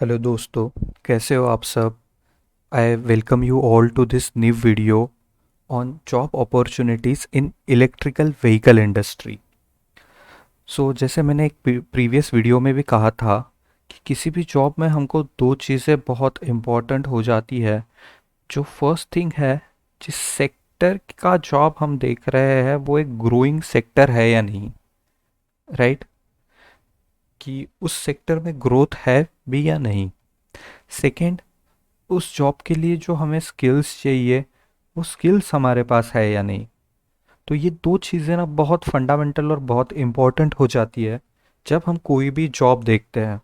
Hello दोस्तों, कैसे हो आप सब। I welcome you all to this new video on job opportunities in electrical vehicle industry. जैसे मैंने एक प्रीवियस वीडियो में भी कहा था कि किसी भी जॉब में हमको दो चीज़ें बहुत इम्पॉर्टेंट हो जाती है। जो फर्स्ट थिंग है, जिस सेक्टर का जॉब हम देख रहे हैं वो एक ग्रोइंग सेक्टर है या नहीं, राइट। कि उस सेक्टर में ग्रोथ है भी या नहीं। सेकंड, उस जॉब के लिए जो हमें स्किल्स चाहिए वो स्किल्स हमारे पास है या नहीं। तो ये दो चीज़ें ना बहुत फंडामेंटल और बहुत इम्पॉर्टेंट हो जाती है जब हम कोई भी जॉब देखते हैं।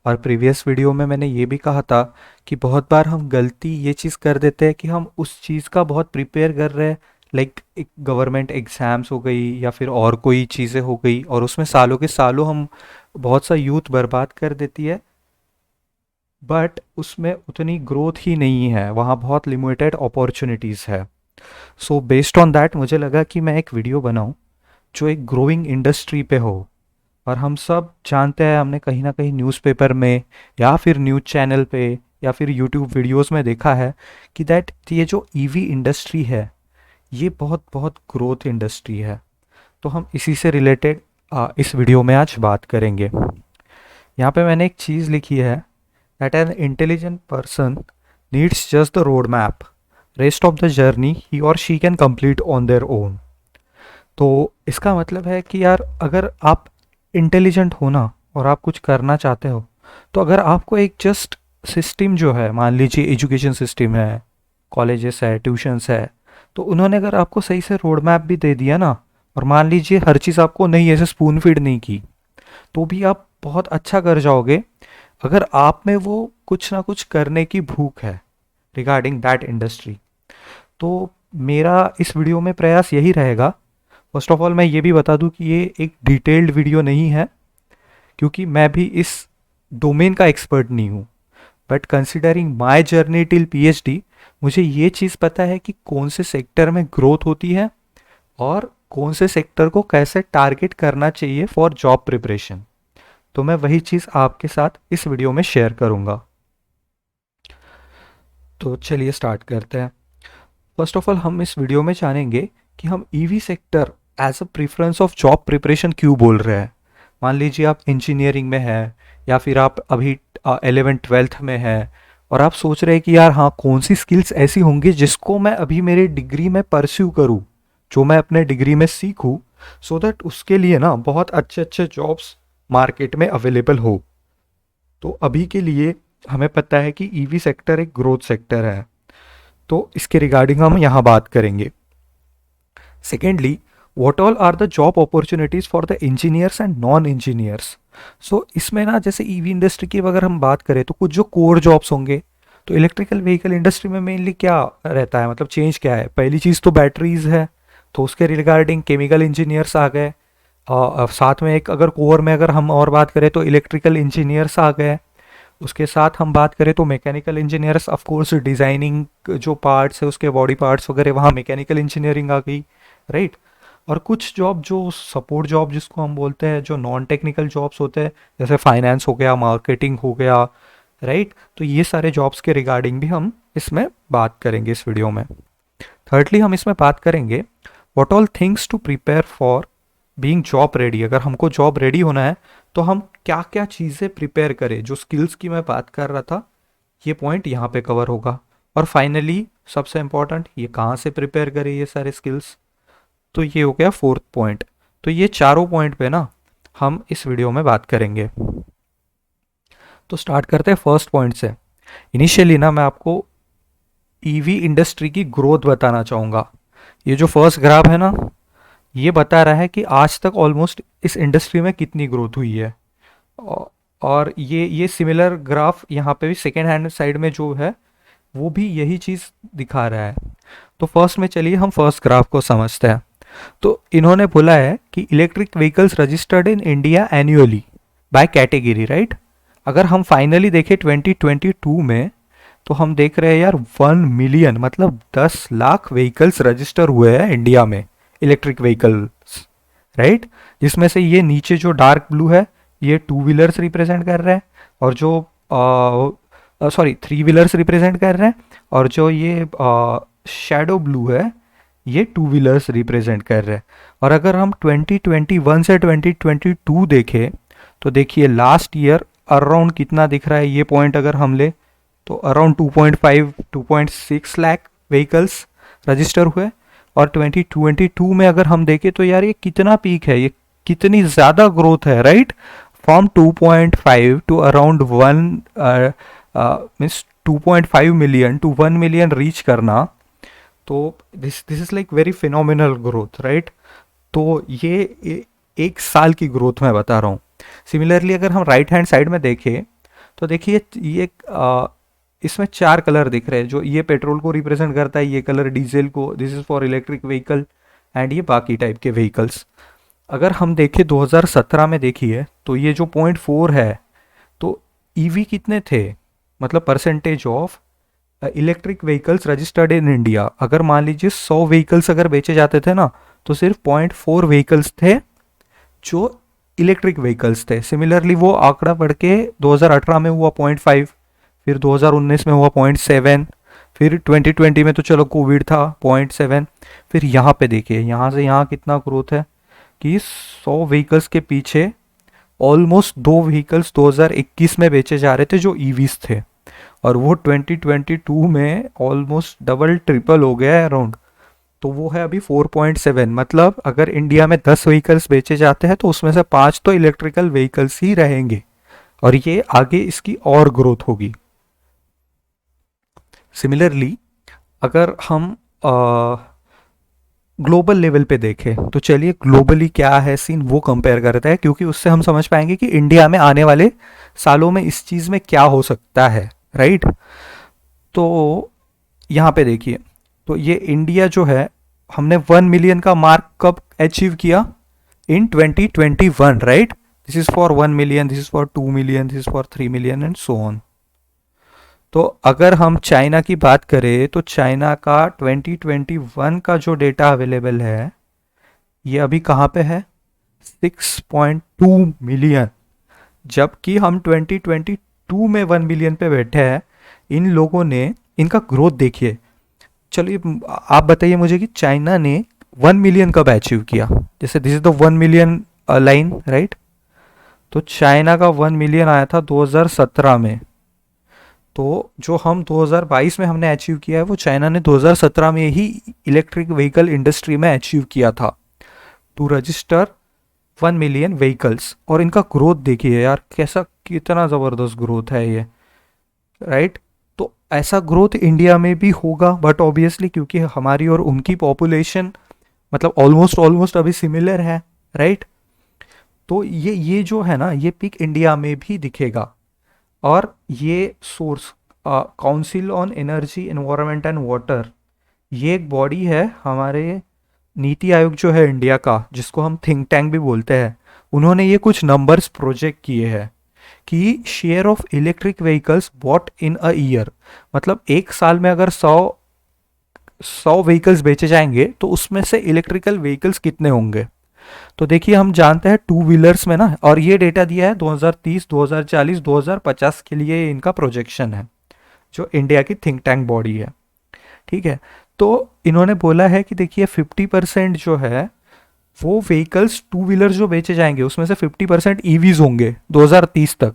और प्रीवियस वीडियो में मैंने ये भी कहा था कि बहुत बार हम गलती ये चीज़ कर देते हैं कि हम उस चीज़ का बहुत प्रिपेयर कर रहे हैं, लाइक एक गवर्नमेंट एग्ज़ाम्स हो गई या फिर और कोई चीज़ें हो गई, और उसमें सालों के सालों हम बहुत सा यूथ बर्बाद कर देती है। बट उसमें उतनी ग्रोथ ही नहीं है, वहाँ बहुत लिमिटेड अपॉर्चुनिटीज़ है। बेस्ड ऑन दैट मुझे लगा कि मैं एक वीडियो बनाऊं जो एक ग्रोइंग इंडस्ट्री पे हो। और हम सब जानते हैं, हमने कहीं ना कहीं न्यूज़पेपर में या फिर न्यूज़ चैनल पे या फिर यूट्यूब वीडियोस में देखा है कि दैट ये जो ईवी इंडस्ट्री है ये बहुत बहुत ग्रोथ इंडस्ट्री है। तो हम इसी से रिलेटेड इस वीडियो में आज बात करेंगे। यहाँ पे मैंने एक चीज़ लिखी है, that an intelligent person needs just the road map, rest of the journey ही और she can complete on their own. तो इसका मतलब है कि यार अगर आप इंटेलिजेंट हो ना और आप कुछ करना चाहते हो, तो अगर आपको एक जस्ट सिस्टम जो है, मान लीजिए एजुकेशन सिस्टम है, कॉलेजेस है, ट्यूशन्स है, तो उन्होंने अगर आपको सही से रोड मैप भी दे दिया ना, और मान लीजिए हर चीज़ आपको नहीं ऐसे स्पून फीड नहीं की, तो भी आप बहुत अच्छा कर जाओगे अगर आप में वो कुछ ना कुछ करने की भूख है रिगार्डिंग दैट इंडस्ट्री। तो मेरा इस वीडियो में प्रयास यही रहेगा। फर्स्ट ऑफ ऑल मैं ये भी बता दूं कि ये एक डिटेल्ड वीडियो नहीं है, क्योंकि मैं भी इस डोमेन का एक्सपर्ट नहीं हूँ। But considering my journey till PhD, मुझे ये चीज़ पता है कि कौन से सेक्टर में ग्रोथ होती है और कौन से सेक्टर को कैसे टारगेट करना चाहिए फॉर जॉब प्रिपरेशन। तो मैं वही चीज़ आपके साथ इस वीडियो में शेयर करूँगा। तो चलिए स्टार्ट करते हैं। फर्स्ट ऑफ ऑल हम इस वीडियो में जानेंगे कि हम EV sector as a preference of job preparation क्यों बोल रहे हैं। मान लीजिए आप इंजीनियरिंग में हैं या फिर आप अभी 11th 12th में हैं, और आप सोच रहे हैं कि यार हाँ, कौन सी स्किल्स ऐसी होंगी जिसको मैं अभी मेरी डिग्री में परस्यू करूँ, जो मैं अपने डिग्री में सीखूँ, सो दैट उसके लिए ना बहुत अच्छे अच्छे जॉब्स मार्केट में अवेलेबल हो। तो अभी के लिए हमें पता है कि ईवी सेक्टर एक ग्रोथ सेक्टर है, तो इसके रिगार्डिंग हम यहाँ बात करेंगे। Secondly, what all are the job opportunities for the engineers and non engineers. इसमें ना जैसे ईवी इंडस्ट्री की अगर हम बात करें तो कुछ जो कोर जॉब्स होंगे, तो इलेक्ट्रिकल व्हीकल इंडस्ट्री में मेनली क्या रहता है, मतलब चेंज क्या है। पहली चीज़ तो बैटरीज है, तो उसके रिगार्डिंग केमिकल इंजीनियर्स आ गए। साथ में एक अगर कोर में अगर हम और बात करें तो इलेक्ट्रिकल इंजीनियर्स आ गए। उसके साथ हम बात करें तो mechanical engineers, of course designing जो पार्ट्स है उसके बॉडी पार्ट्स वगैरह, वहाँ मैकेनिकल इंजीनियरिंग आ गई, राइट। और कुछ जॉब जो सपोर्ट जॉब जिसको हम बोलते हैं, जो नॉन टेक्निकल जॉब्स होते हैं, जैसे फाइनेंस हो गया, मार्केटिंग हो गया, राइट। तो ये सारे जॉब्स के रिगार्डिंग भी हम इसमें बात करेंगे इस वीडियो में। थर्डली हम इसमें बात करेंगे what all things to prepare for being job ready. अगर हमको जॉब रेडी होना है तो हम क्या क्या चीज़ें प्रिपेयर करें, जो स्किल्स की मैं बात कर रहा था, ये पॉइंट यहाँ पे कवर होगा। और फाइनली सबसे इम्पोर्टेंट, ये कहाँ से प्रिपेयर करें ये सारे स्किल्स। तो ये हो गया फोर्थ पॉइंट। तो ये चारों पॉइंट पे ना हम इस वीडियो में बात करेंगे। तो स्टार्ट करते हैं फर्स्ट पॉइंट से। इनिशियली ना मैं आपको ईवी इंडस्ट्री की ग्रोथ बताना चाहूँगा। ये जो फर्स्ट ग्राफ है ना, ये बता रहा है कि आज तक ऑलमोस्ट इस इंडस्ट्री में कितनी ग्रोथ हुई है। औ- और ये सिमिलर ग्राफ यहाँ पे भी सेकेंड हैंड साइड में जो है वो भी यही चीज़ दिखा रहा है। तो फर्स्ट में चलिए हम फर्स्ट ग्राफ को समझते हैं। तो इन्होंने बोला है कि electric vehicles registered in India annually by category, right. अगर हम फाइनली देखें 2022 में, तो हम देख रहे हैं यार 1 मिलियन, मतलब 10 लाख व्हीकल्स रजिस्टर हुए हैं इंडिया में, इलेक्ट्रिक व्हीकल्स, राइट। जिसमें से ये नीचे जो डार्क ब्लू है ये टू व्हीलर्स रिप्रेजेंट कर रहे हैं, और जो सॉरी, थ्री व्हीलर्स रिप्रेजेंट कर रहे हैं, और जो ये शैडो ब्लू है ये टू व्हीलर्स रिप्रेजेंट कर रहे हैं। और अगर हम 2021 से 2022 देखें तो देखिए लास्ट ईयर अराउंड कितना दिख रहा है, ये पॉइंट अगर हम ले तो अराउंड 2.5 2.6 लाख व्हीकल्स रजिस्टर हुए। और 2022 में अगर हम देखें तो यार ये कितना पीक है, ये कितनी ज़्यादा ग्रोथ है, right. From 2.5 to around 1 means 2.5 million to 1 million reach करना, तो this is like very phenomenal growth, right. तो ये एक साल की ग्रोथ मैं बता रहा हूँ। सिमिलरली अगर हम राइट हैंड साइड में देखें तो देखिए ये इसमें चार कलर दिख रहे हैं, जो ये पेट्रोल को रिप्रेजेंट करता है, ये कलर डीजल को, this is for electric vehicle, and ये बाकी टाइप के व्हीकल्स। अगर हम देखें 2017 में देखिए तो ये जो 0.4 है, तो ईवी कितने थे, मतलब percentage of electric vehicles registered in India, अगर मान लीजिए 100 व्हीकल्स अगर बेचे जाते थे ना, तो सिर्फ 0.4 व्हीकल्स थे जो इलेक्ट्रिक व्हीकल्स थे। सिमिलरली वो आंकड़ा बढ़ के 2018 में हुआ 0.5, फिर 2019 में हुआ 0.7, फिर 2020 में तो चलो कोविड था 0.7, फिर यहाँ पे देखिए यहाँ से यहाँ कितना ग्रोथ है कि 100 व्हीकल्स के पीछे ऑलमोस्ट 2 व्हीकल्स 2021 में बेचे जा रहे थे जो ईवीज थे, और वो 2022 में ऑलमोस्ट डबल ट्रिपल हो गया है अराउंड, तो वो है अभी 4.7। मतलब अगर इंडिया में 10 व्हीकल्स बेचे जाते हैं तो उसमें से 5 तो इलेक्ट्रिकल व्हीकल्स ही रहेंगे, और ये आगे इसकी और ग्रोथ होगी। सिमिलरली अगर हम ग्लोबल लेवल पे देखें तो चलिए ग्लोबली क्या है सीन वो कंपेयर करते हैं, क्योंकि उससे हम समझ पाएंगे कि इंडिया में आने वाले सालों में इस चीज़ में क्या हो सकता है, राइट। तो यहाँ पे देखिए, तो ये इंडिया जो है, हमने 1 मिलियन का मार्क कब अचीव किया, इन 2021, right. This is for 1 million, this is for 2 million, this is for 3 million and so on. तो अगर हम चाइना की बात करें तो चाइना का 2021 का जो डेटा अवेलेबल है ये अभी कहाँ पे है, 6.2 मिलियन, जबकि हम 2022 में 1 मिलियन पे बैठे हैं। इन लोगों ने इनका ग्रोथ देखिए। चलिए आप बताइए मुझे कि चाइना ने 1 मिलियन कब अचीव किया, जैसे this is the 1 million line, right. तो चाइना का 1 मिलियन आया था 2017 में, तो जो हम 2022 में हमने अचीव किया है वो चाइना ने 2017 में ही इलेक्ट्रिक व्हीकल इंडस्ट्री में अचीव किया था, टू रजिस्टर 1 मिलियन व्हीकल्स। और इनका ग्रोथ देखिए यार, कैसा कितना ज़बरदस्त ग्रोथ है ये, राइट। तो ऐसा ग्रोथ इंडिया में भी होगा, बट ऑब्वियसली क्योंकि हमारी और उनकी पॉपुलेशन मतलब ऑलमोस्ट अभी सिमिलर है, राइट। तो ये जो है ना, ये पिक इंडिया में भी दिखेगा। और ये source council on energy environment and water, ये एक बॉडी है हमारे नीति आयोग जो है इंडिया का, जिसको हम थिंक टैंक भी बोलते हैं। उन्होंने ये कुछ नंबर्स प्रोजेक्ट किए हैं कि share of electric vehicles bought in a year, मतलब एक साल में अगर 100 व्हीकल्स बेचे जाएंगे तो उसमें से इलेक्ट्रिकल व्हीकल्स कितने होंगे। तो देखिए हम जानते हैं टू व्हीलर्स में ना, और ये डेटा दिया है 2030 2040 2050 के लिए इनका प्रोजेक्शन है, जो इंडिया की थिंक टैंक बॉडी है, ठीक है। तो इन्होंने बोला है कि देखिए 50% जो है वो व्हीकल्स टू व्हीलर जो बेचे जाएंगे उसमें से 50% ईवीज होंगे 2030 तक।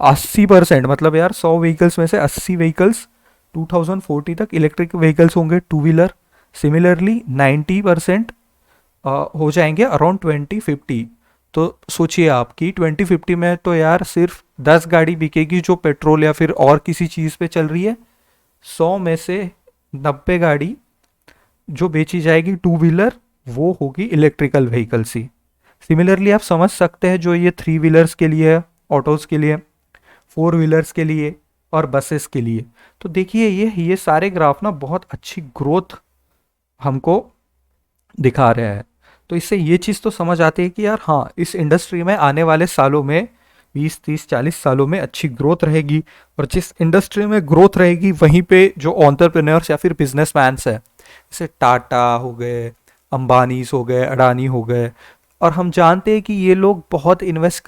80% मतलब यार 100 व्हीकल्स में से 80 व्हीकल्स 2040 तक इलेक्ट्रिक व्हीकल्स होंगे टू व्हीलर। सिमिलरली 90% हो जाएंगे अराउंड 2050। तो सोचिए आप कि 2050 में तो यार सिर्फ 10 गाड़ी बिकेगी जो पेट्रोल या फिर और किसी चीज़ पे चल रही है, 100 में से 90 गाड़ी जो बेची जाएगी टू व्हीलर वो होगी इलेक्ट्रिकल व्हीकल्स ही। सिमिलरली आप समझ सकते हैं जो ये 3 व्हीलर्स के लिए, ऑटोज़ के लिए, 4 व्हीलर्स के लिए और बसेस के लिए। तो देखिए ये सारे ग्राफ ना बहुत अच्छी ग्रोथ हमको दिखा रहे हैं। तो इससे ये चीज़ तो समझ आती है कि यार हाँ, इस इंडस्ट्री में आने वाले सालों में 20 30 40 सालों में अच्छी ग्रोथ रहेगी। और जिस इंडस्ट्री में ग्रोथ रहेगी वहीं पे जो एंटरप्रेन्योर्स या फिर बिजनेसमैन्स है, जैसे टाटा हो गए, अंबानीज हो गए, अडानी हो गए, और हम जानते हैं कि ये लोग बहुत इन्वेस्ट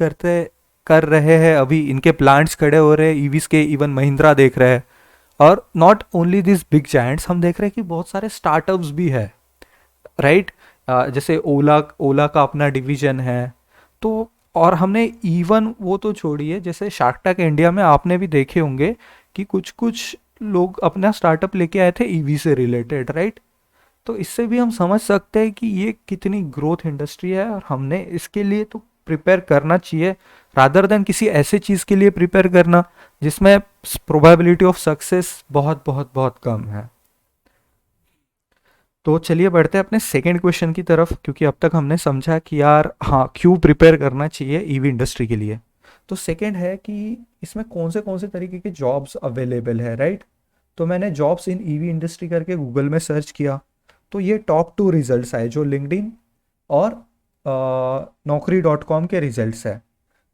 कर रहे हैं, अभी इनके प्लांट्स खड़े हो रहे हैं ईवीज के, इवन महिंद्रा देख रहे हैं। और not only this big giants, हम देख रहे हैं कि बहुत सारे स्टार्टअप्स भी है, राइट। जैसे ओला, ओला का अपना डिवीजन है। तो और हमने इवन वो तो छोड़िए, जैसे शार्क टैंक इंडिया में आपने भी देखे होंगे कि कुछ कुछ लोग अपना स्टार्टअप लेके आए थे ईवी से रिलेटेड, राइट। तो इससे भी हम समझ सकते हैं कि ये कितनी ग्रोथ इंडस्ट्री है, और हमने इसके लिए तो प्रिपेयर करना चाहिए, रादर देन किसी ऐसे चीज़ के लिए प्रिपेयर करना जिसमें प्रोबेबिलिटी ऑफ सक्सेस बहुत बहुत बहुत कम है। तो चलिए बढ़ते हैं अपने सेकंड क्वेश्चन की तरफ, क्योंकि अब तक हमने समझा कि यार हाँ क्यों प्रिपेयर करना चाहिए ईवी इंडस्ट्री के लिए। तो सेकंड है कि इसमें कौन से तरीके के जॉब्स अवेलेबल है, राइट। तो मैंने जॉब्स इन ईवी इंडस्ट्री करके गूगल में सर्च किया, तो ये टॉप 2 रिजल्ट्स आए जो लिंक्डइन और naukri.com के रिजल्ट्स है।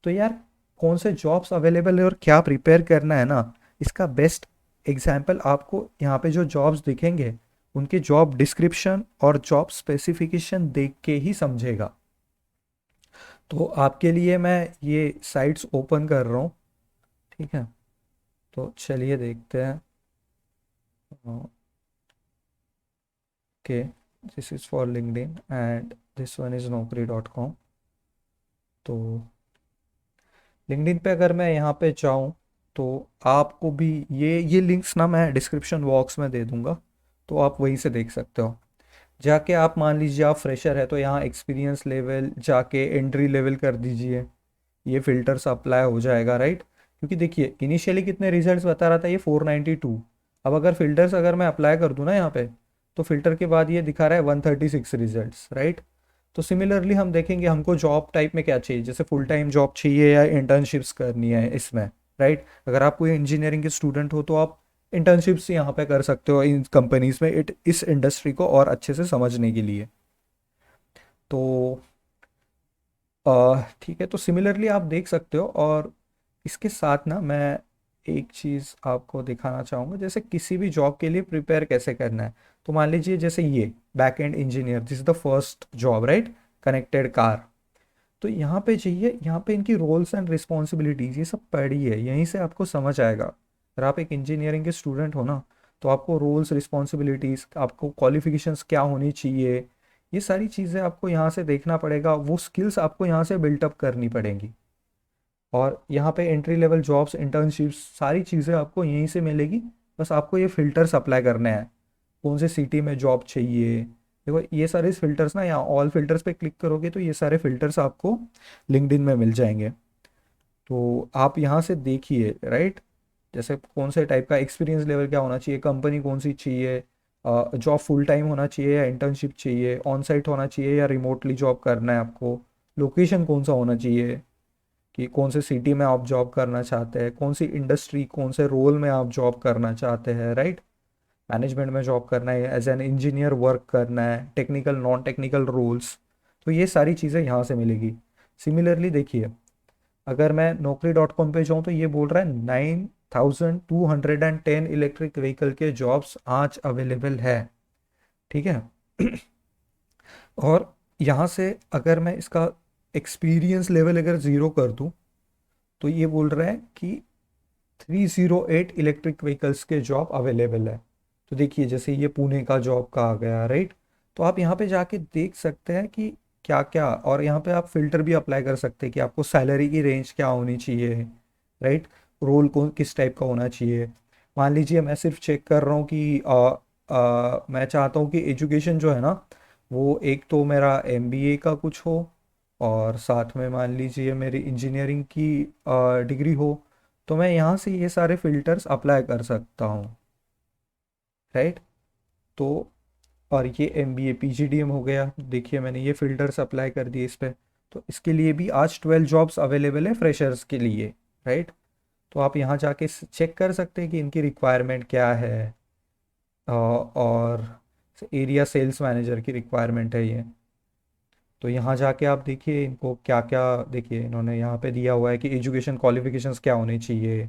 तो यार कौन से जॉब्स अवेलेबल है और क्या प्रिपेयर करना है ना, इसका बेस्ट एग्जाम्पल आपको यहाँ पे जो जॉब्स दिखेंगे उनके जॉब डिस्क्रिप्शन और जॉब स्पेसिफिकेशन देख के ही समझेगा। तो आपके लिए मैं ये साइट्स ओपन कर रहा हूँ, ठीक है। तो चलिए देखते हैं। Okay, this is for LinkedIn and this one is naukri.com। तो लिंक्डइन पे अगर मैं यहाँ पे चाहूँ तो आपको भी ये लिंक्स ना मैं डिस्क्रिप्शन बॉक्स में दे दूँगा, तो आप वहीं से देख सकते हो। जाके आप मान लीजिए आप फ्रेशर है तो यहाँ एक्सपीरियंस लेवल जाके एंट्री लेवल कर दीजिए, ये फ़िल्टर्स अप्लाई हो जाएगा, राइट। क्योंकि देखिए इनिशियली कितने रिजल्ट्स बता रहा था ये 492। अब अगर फ़िल्टर्स अगर मैं अप्लाई कर दूँ ना यहाँ पे, तो फ़िल्टर के बाद ये दिखा रहा है 136 रिजल्ट्स, राइट। तो सिमिलरली हम देखेंगे हमको जॉब टाइप में क्या चाहिए, जैसे फुल टाइम जॉब चाहिए या इंटर्नशिप्स करनी है इसमें, राइट। अगर आप कोई इंजीनियरिंग के स्टूडेंट हो तो आप इंटर्नशिप्स यहाँ पे कर सकते हो इन कंपनीज में, इस इंडस्ट्री को और अच्छे से समझने के लिए। तो ठीक है, तो सिमिलरली आप देख सकते हो। और इसके साथ ना मैं एक चीज़ आपको दिखाना चाहूँगा, जैसे किसी भी जॉब के लिए प्रिपेयर कैसे करना है। तो मान लीजिए जैसे ये back and engineer, this is the first job, right, connected car. तो यहाँ पे चाहिए, यहाँ पे इनकी रोल्स एंड रिस्पॉन्सिबिलिटीज़ ये सब पढ़िए, यहीं से आपको समझ आएगा। अगर आप एक इंजीनियरिंग के स्टूडेंट हो ना, तो आपको रोल्स रिस्पॉन्सिबिलिटीज़, आपको क्वालिफिकेशंस क्या होनी चाहिए, ये सारी चीज़ें आपको यहाँ से देखना पड़ेगा, वो स्किल्स आपको यहाँ से बिल्टअप करनी पड़ेंगी। और यहाँ पे एंट्री लेवल जॉब्स, इंटर्नशिप्स, सारी चीज़ें आपको यहीं से मिलेगी। बस आपको ये फ़िल्टर्स अप्लाई करने हैं, कौन से सिटी में जॉब चाहिए। देखो ये सारे फ़िल्टर्स ना, यहाँ ऑल फ़िल्टर्स पे क्लिक करोगे तो ये सारे फ़िल्टर्स आपको लिंक्डइन में मिल जाएंगे। तो आप यहाँ से देखिए, राइट। जैसे कौन से टाइप का एक्सपीरियंस लेवल क्या होना चाहिए, कंपनी कौन सी चाहिए, जॉब फुल टाइम होना चाहिए या इंटर्नशिप चाहिए, ऑन साइट होना चाहिए या रिमोटली जॉब करना है आपको, लोकेशन कौन सा होना चाहिए, कि कौन से सिटी में आप जॉब करना चाहते हैं, कौन सी इंडस्ट्री, कौन से रोल में आप जॉब करना चाहते हैं, राइट। मैनेजमेंट में जॉब करना है, एज एन इंजीनियर वर्क करना है, टेक्निकल नॉन टेक्निकल रोल्स। तो ये सारी चीज़ें यहाँ से मिलेगी। सिमिलरली देखिए, अगर मैं naukri.com पे जाऊँ तो ये बोल रहा है 9210 इलेक्ट्रिक व्हीकल के जॉब्स आज अवेलेबल है, ठीक है। और यहाँ से अगर मैं इसका एक्सपीरियंस लेवल अगर ज़ीरो कर दूँ तो ये बोल रहा है कि 308 इलेक्ट्रिक व्हीकल्स के जॉब अवेलेबल है। तो देखिए जैसे ये पुणे का जॉब का आ गया, राइट। तो आप यहाँ पे जाके देख सकते हैं कि क्या क्या, और यहाँ पे आप फिल्टर भी अप्लाई कर सकते हैं कि आपको सैलरी की रेंज क्या होनी चाहिए, राइट। रोल कौन किस टाइप का होना चाहिए। मान लीजिए मैं सिर्फ चेक कर रहा हूँ कि मैं चाहता हूँ कि एजुकेशन जो है ना, वो एक तो मेरा एमबीए का कुछ हो, और साथ में मान लीजिए मेरी इंजीनियरिंग की डिग्री हो। तो मैं यहाँ से ये सारे फिल्टर्स अप्लाई कर सकता हूँ, राइट। तो और ये एमबीए पीजीडीएम हो गया, देखिए मैंने ये फिल्टर्स अप्लाई कर दिए इस पे। तो इसके लिए भी आज 12 जॉब्स अवेलेबल है फ्रेशर्स के लिए, राइट। तो आप यहाँ जाके चेक कर सकते हैं कि इनकी रिक्वायरमेंट क्या है। और एरिया सेल्स मैनेजर की रिक्वायरमेंट है ये। तो यहाँ जाके आप देखिए इनको क्या क्या, देखिए इन्होंने यहाँ पे दिया हुआ है कि एजुकेशन क्वालिफिकेशंस क्या होनी चाहिए,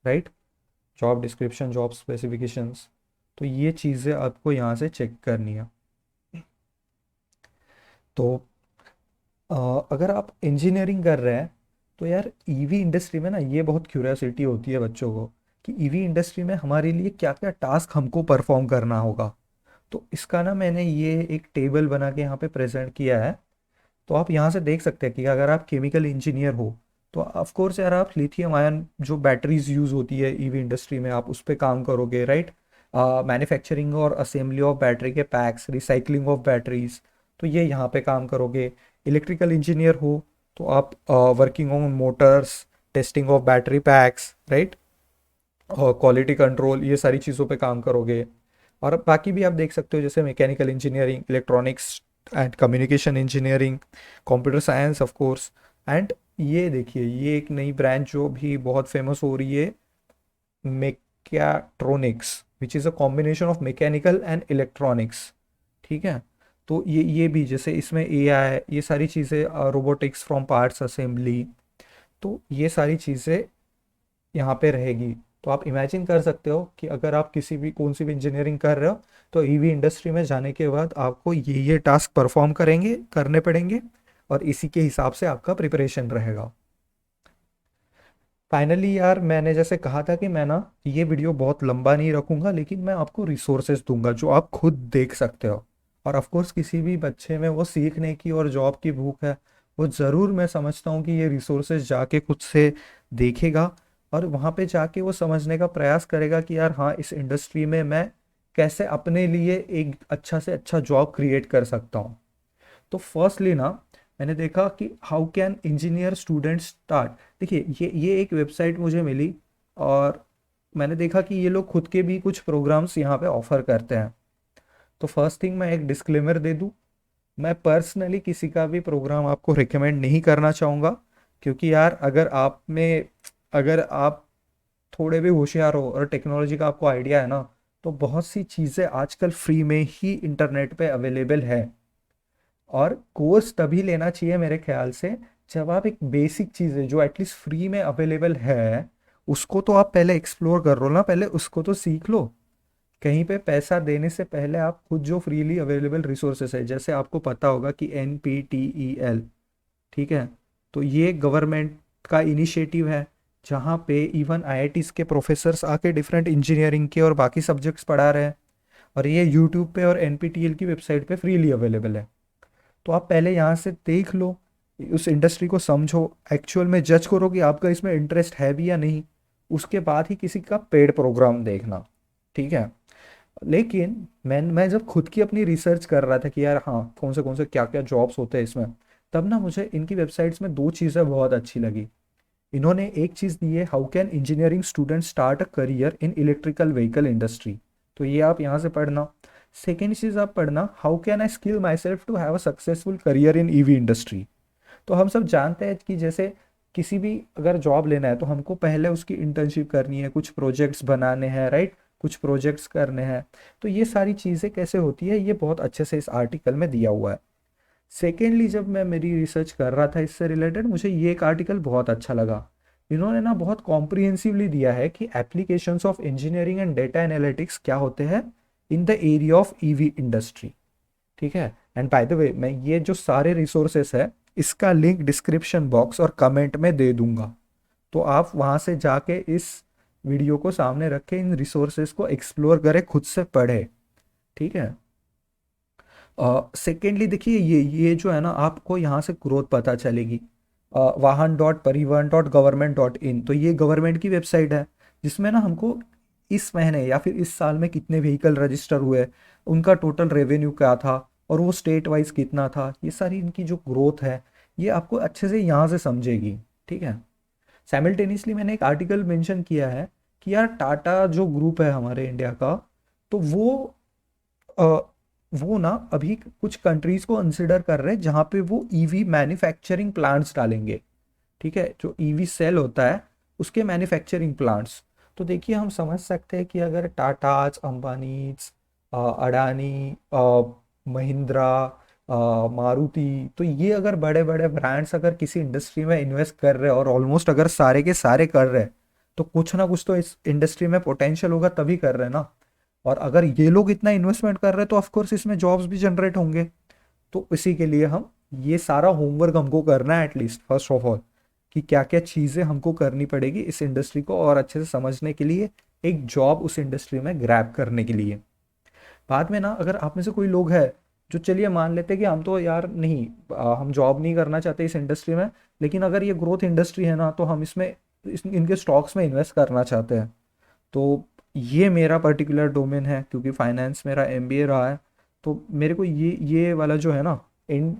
right. Job description, job specifications. तो ये चीज़ें आपको यहाँ से चेक करनी है। तो अगर आप इंजीनियरिंग कर रहे हैं तो यार ईवी इंडस्ट्री में ना ये बहुत क्यूरियोसिटी होती है बच्चों को कि ईवी इंडस्ट्री में हमारे लिए क्या क्या टास्क हमको परफॉर्म करना होगा। तो इसका ना मैंने ये एक टेबल बना के यहाँ पे प्रेजेंट किया है। तो आप यहाँ से देख सकते हैं कि अगर आप केमिकल इंजीनियर हो तो ऑफ कोर्स यार आप लिथियम आयन जो बैटरीज यूज़ होती है ईवी इंडस्ट्री में आप उस पर काम करोगे, राइट। मैन्युफैक्चरिंग और असेंबली ऑफ बैटरी के पैक्स, रिसाइकलिंग ऑफ बैटरीज, तो ये यहाँ पे काम करोगे। इलेक्ट्रिकल इंजीनियर हो तो आप working on Motors, testing of battery PACS, right, और क्वालिटी कंट्रोल, ये सारी चीज़ों पे काम करोगे। और बाकी भी आप देख सकते हो जैसे mechanical engineering, electronics and communication engineering, computer science of course. And ये देखिए ये एक नई ब्रांच जो भी बहुत फेमस हो रही है, mechatronics, which is a combination of mechanical and electronics. ठीक है। तो ये भी जैसे इसमें एआई, ये सारी चीज़ें, रोबोटिक्स फ्रॉम पार्ट्स असेंबली, तो ये सारी चीज़ें यहाँ पे रहेगी। तो आप इमेजिन कर सकते हो कि अगर आप किसी भी कौन सी भी इंजीनियरिंग कर रहे हो तो ईवी इंडस्ट्री में जाने के बाद आपको ये टास्क परफॉर्म करने पड़ेंगे और इसी के हिसाब से आपका प्रिपरेशन रहेगा। फाइनली यार मैंने जैसे कहा था कि मैं ना ये वीडियो बहुत लंबा नहीं रखूंगा, लेकिन मैं आपको रिसोर्सेज दूंगा जो आप खुद देख सकते हो। और ऑफ कोर्स किसी भी बच्चे में वो सीखने की और जॉब की भूख है, वो ज़रूर, मैं समझता हूँ कि ये रिसोर्सेज जाके खुद से देखेगा और वहाँ पे जाके वो समझने का प्रयास करेगा कि यार हाँ, इस इंडस्ट्री में मैं कैसे अपने लिए एक अच्छा से अच्छा जॉब क्रिएट कर सकता हूँ। तो फर्स्टली ना मैंने देखा कि how can engineer student start. देखिए ये एक वेबसाइट मुझे मिली और मैंने देखा कि ये लोग खुद के भी कुछ प्रोग्राम्स यहाँ पे ऑफर करते हैं। तो फर्स्ट थिंग मैं एक डिस्क्लेमर दे दूँ, मैं पर्सनली किसी का भी प्रोग्राम आपको रिकमेंड नहीं करना चाहूँगा, क्योंकि यार अगर आप थोड़े भी होशियार हो और टेक्नोलॉजी का आपको आइडिया है ना, तो बहुत सी चीज़ें आजकल फ्री में ही इंटरनेट पे अवेलेबल है। और कोर्स तभी लेना चाहिए मेरे ख्याल से जब आप एक बेसिक चीज़ है जो एटलीस्ट फ्री में अवेलेबल है उसको तो आप पहले एक्सप्लोर कर लो ना, पहले उसको तो सीख लो। कहीं पे पैसा देने से पहले आप खुद जो फ्रीली अवेलेबल रिसोर्सेस है, जैसे आपको पता होगा कि NPTEL, ठीक है, तो ये गवर्नमेंट का इनिशिएटिव है जहाँ पे इवन IITs के प्रोफेसर्स आके डिफरेंट इंजीनियरिंग के और बाकी सब्जेक्ट्स पढ़ा रहे हैं। और ये यूट्यूब पे और NPTEL की वेबसाइट पे फ्रीली अवेलेबल है। तो आप पहले यहाँ से देख लो, उस इंडस्ट्री को समझो, एक्चुअल में जज करो कि आपका इसमें इंटरेस्ट है भी या नहीं। उसके बाद ही किसी का पेड प्रोग्राम देखना, ठीक है। लेकिन मैं जब खुद की अपनी रिसर्च कर रहा था कि यार हाँ कौन से क्या क्या जॉब्स होते हैं इसमें, तब ना मुझे इनकी वेबसाइट्स में दो चीज़ें बहुत अच्छी लगी। इन्होंने एक चीज़ दी है, how can engineering student start a career in electrical vehicle industry, तो ये आप यहाँ से पढ़ना। सेकेंड चीज़ आप पढ़ना, how can I skill myself to have a successful career in EV industry. तो हम सब जानते हैं कि जैसे किसी भी अगर जॉब लेना है तो हमको पहले उसकी इंटर्नशिप करनी है, कुछ प्रोजेक्ट्स बनाने हैं, राइट, कुछ प्रोजेक्ट्स करने हैं। तो ये सारी चीज़ें कैसे होती है ये बहुत अच्छे से इस आर्टिकल में दिया हुआ है। सेकेंडली जब मैं मेरी रिसर्च कर रहा था इससे रिलेटेड, मुझे ये एक आर्टिकल बहुत अच्छा लगा। इन्होंने ना बहुत कॉम्प्रिहेंसिवली दिया है कि applications of engineering and data analytics क्या होते हैं in the area of EV industry, ठीक है। एंड बाय द वे मैं ये जो सारे रिसोर्सेस है इसका लिंक डिस्क्रिप्शन बॉक्स और कमेंट में दे दूंगा, तो आप वहाँ से जाके इस वीडियो को सामने रख के इन रिसोर्सेस को एक्सप्लोर करें, खुद से पढ़े, ठीक है। सेकेंडली देखिए ये जो है ना आपको यहाँ से ग्रोथ पता चलेगी। वाहन.परिवहन.गवर्नमेंट.इन, तो ये गवर्नमेंट की वेबसाइट है जिसमें ना हमको इस महीने या फिर इस साल में कितने व्हीकल रजिस्टर हुए, उनका टोटल रेवेन्यू क्या था और वो स्टेट वाइज कितना था, ये सारी इनकी जो ग्रोथ है ये आपको अच्छे से यहाँ से समझेगी, ठीक है। साइमल्टेनियसली मैंने एक आर्टिकल मेंशन किया है कि यार टाटा जो ग्रुप है हमारे इंडिया का, तो अ, वो ना अभी कुछ कंट्रीज को कंसिडर कर रहे हैं जहाँ पे वो ईवी मैन्युफैक्चरिंग प्लांट्स डालेंगे, ठीक है, जो ईवी सेल होता है उसके मैन्युफैक्चरिंग प्लांट्स। तो देखिए हम समझ सकते हैं कि अगर टाटाज, अंबानीज, अडानी, महिंद्रा, मारुति, तो ये अगर बड़े बड़े ब्रांड्स अगर किसी इंडस्ट्री में इन्वेस्ट कर रहे हैं और ऑलमोस्ट अगर सारे के सारे कर रहे हैं, तो कुछ ना कुछ तो इस इंडस्ट्री में पोटेंशियल होगा तभी कर रहे हैं ना। और अगर ये लोग इतना इन्वेस्टमेंट कर रहे हैं तो ऑफकोर्स इसमें जॉब्स भी जनरेट होंगे। तो इसी के लिए हम ये सारा होमवर्क हमको करना है एटलीस्ट फर्स्ट ऑफ ऑल, कि क्या क्या चीज़ें हमको करनी पड़ेगी इस इंडस्ट्री को और अच्छे से समझने के लिए, एक जॉब उस इंडस्ट्री में ग्रैब करने के लिए। बाद में ना अगर आप में से कोई लोग है जो चलिए मान लेते हैं कि हम तो यार नहीं, हम जॉब नहीं करना चाहते इस इंडस्ट्री में, लेकिन अगर ये ग्रोथ इंडस्ट्री है ना तो हम इसमें इनके स्टॉक्स में इन्वेस्ट करना चाहते हैं, तो ये मेरा पर्टिकुलर डोमेन है क्योंकि फाइनेंस मेरा एमबीए रहा है। तो मेरे को ये वाला जो है ना, इंड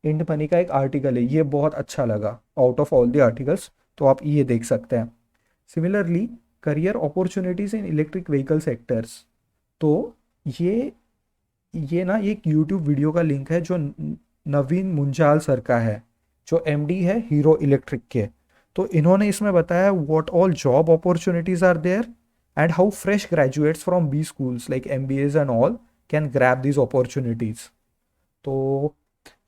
इंड मनी का एक आर्टिकल है, ये बहुत अच्छा लगा out of all the articles, तो आप ये देख सकते हैं। सिमिलरली करियर अपॉर्चुनिटीज़ इन इलेक्ट्रिक व्हीकल सेक्टर्स, तो ये ये ना एक यूट्यूब वीडियो का लिंक है जो नवीन मुंजाल सर का है, जो एमडी है हीरो इलेक्ट्रिक के। तो इन्होंने इसमें बताया what all job opportunities are there and how fresh graduates from B schools like MBAs and all can grab these opportunities. तो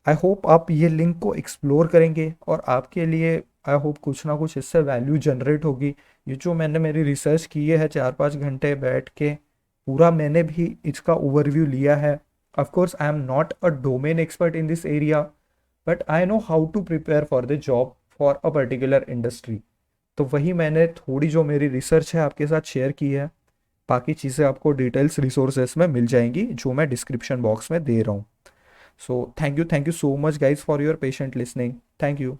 आई होप आप ये लिंक को एक्सप्लोर करेंगे और आपके लिए आई होप कुछ ना कुछ इससे वैल्यू जनरेट होगी। ये जो मैंने मेरी रिसर्च की है 4-5 घंटे बैठ के, पूरा मैंने भी इसका ओवरव्यू लिया है। Of course I am not a domain expert in this area, but I know how to prepare for the job for a particular industry. तो वही मैंने थोड़ी जो मेरी रिसर्च है आपके साथ शेयर की है। बाकी चीज़ें आपको डिटेल्स रिसोर्सेस में मिल जाएंगी जो मैं डिस्क्रिप्शन बॉक्स में दे रहा हूँ। So thank you so much guys for your patient listening. Thank you.